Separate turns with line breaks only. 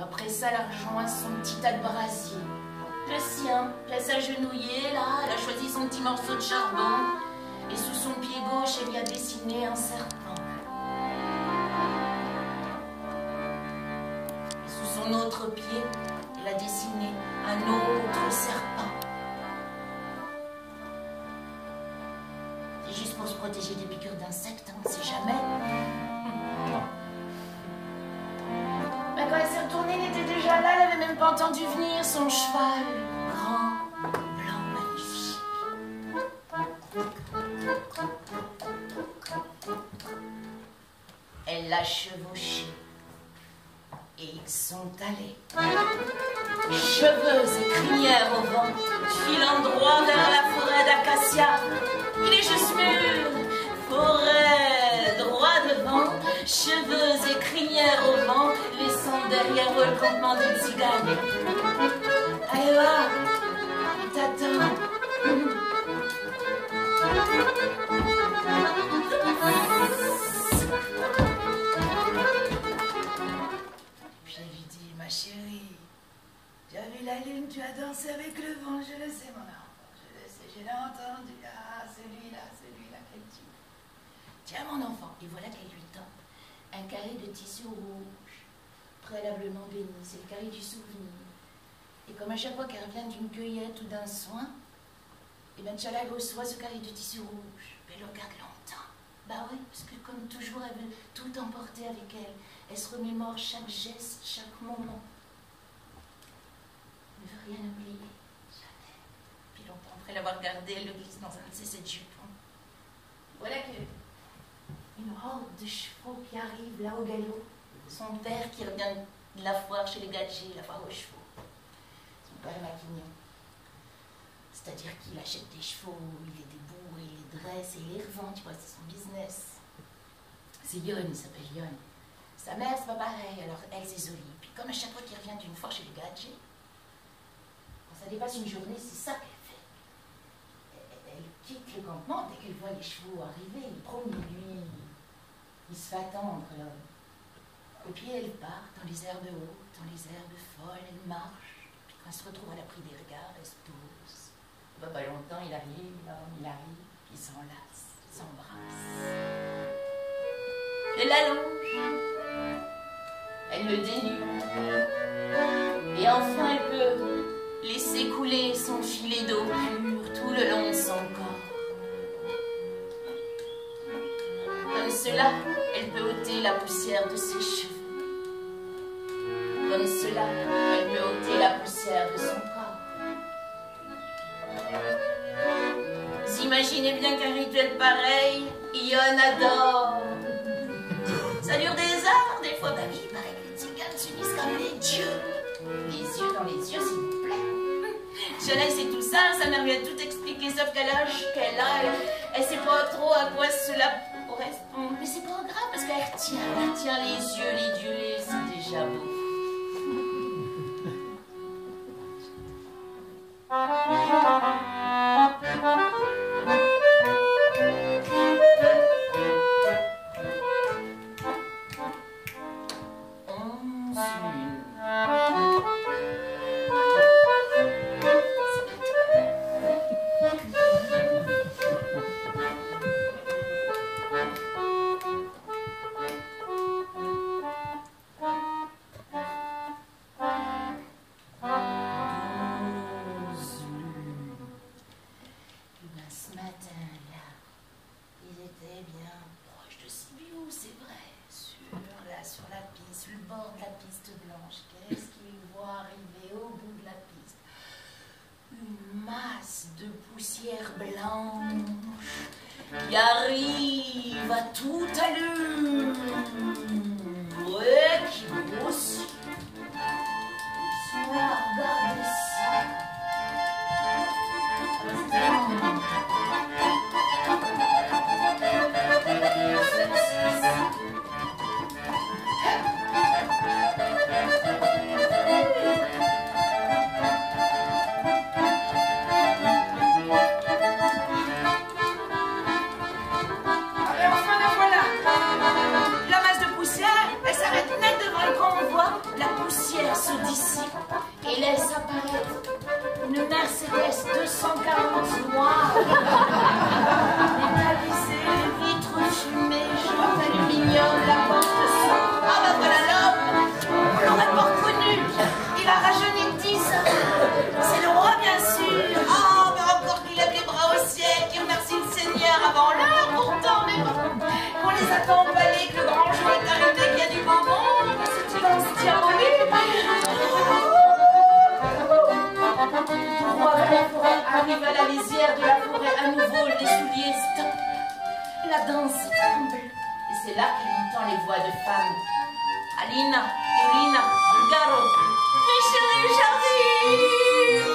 Après ça, elle a rejoint son petit tas de brasier. Le sien, elle s'agenouillait là, elle a choisi son petit morceau de charbon. Et sous son pied gauche, elle y a dessiné un serpent. Et sous son autre pied, elle a dessiné un autre serpent. C'est juste pour se protéger des piqûres d'insectes, on ne sait jamais. Mais quand elle s'est retournée, il était déjà là, elle n'avait même pas entendu venir son cheval, grand, blanc, magnifique. Elle l'a chevauché et ils sont allés, cheveux et crinière au vent, filant droit vers la forêt d'acacia. Il est juste mûr, forêt droit devant, cheveux et crinière au vent, laissant derrière eux le campement d'une cigane. Allez va, il t'attend. Puis elle lui dit, ma chérie, tu as vu la lune, tu as dansé avec le vent, je le sais mon enfant, je le sais, je l'ai entendu, ah celui-là, quel type. Tiens mon enfant, et voilà qu'elle lui tend un carré de tissu rouge, préalablement béni, c'est le carré du souvenir. Et comme à chaque fois qu'elle revient d'une cueillette ou d'un soin, et bien Tchala reçoit ce carré de tissu rouge, elle le regarde longtemps. Bah oui, parce que comme toujours, elle veut tout emporter avec elle. Elle se remémore chaque geste, chaque moment. Elle ne veut rien oublier, jamais. Puis longtemps après l'avoir gardé, elle le glisse dans un de ses 7 jupons. Voilà que une horde de chevaux qui arrive là au galop. Son père qui revient de la foire chez les gadgets, la foire aux chevaux. Son père maquignon. C'est-à-dire qu'il achète des chevaux, il les débourre, il les dresse et il les revend, tu vois, c'est son business. C'est Yon, il s'appelle Yon. Sa mère, c'est pas pareil, alors elle, c'est Zoli. Puis comme à chaque fois qu'il revient d'une foire chez les gadgets, quand ça dépasse une journée, c'est ça qu'elle fait. Elle quitte le campement dès qu'elle voit les chevaux arriver, il promet lui, il se fait attendre là. Et puis elle part dans les herbes hautes, dans les herbes folles, elle marche. Puis quand elle se retrouve à l'abri des regards, elle se pose. Pas longtemps, il arrive, puis ils s'enlacent, ils s'embrassent. Elle l'allonge, elle le dénude, et enfin elle peut laisser couler son filet d'eau pure tout le long de son corps. Comme cela, elle peut ôter la poussière de ses cheveux. Comme cela, elle peut ôter la poussière de son corps. Vous imaginez bien qu'un rituel pareil, Yon adore. Ça dure des heures, des fois. Bah oui, il paraît que les tziganes s'unissent comme les dieux. Les yeux dans les yeux, s'il vous plaît. Tchala, c'est tout ça, sa mère lui a tout expliqué, sauf qu'à l'âge qu'elle a, elle sait pas trop à quoi cela correspond. Mais c'est pas grave, parce qu'elle retient les yeux, les dieux, c'est déjà beau. Qui arrive à toute allure, ouais, qui grossit. Regardez ça. La poussière et laisse apparaître une Mercedes 240 noire. Métallisée, les vitres fumées, jaunes, aluminium, la porte s'ouvre. Ah ben voilà l'homme, on l'aurait pas reconnu. Il a rajeuni de 10 ans. C'est le roi bien sûr. Ah mais encore qu'il lève les bras au ciel, qu'il remercie le Seigneur avant l'heure pourtant, mais bon, qu'on les attend au palais, que le grand jour est arrivé, qu'il y a du beau monde, c'est une anstiamonique. Le roi de la forêt arrive à la lisière de la forêt, à nouveau les souliers stop. La danse tremble, et c'est là qu'il entend les voix de femmes. Alina, Irina, Garo, mes chéris, j'arrive.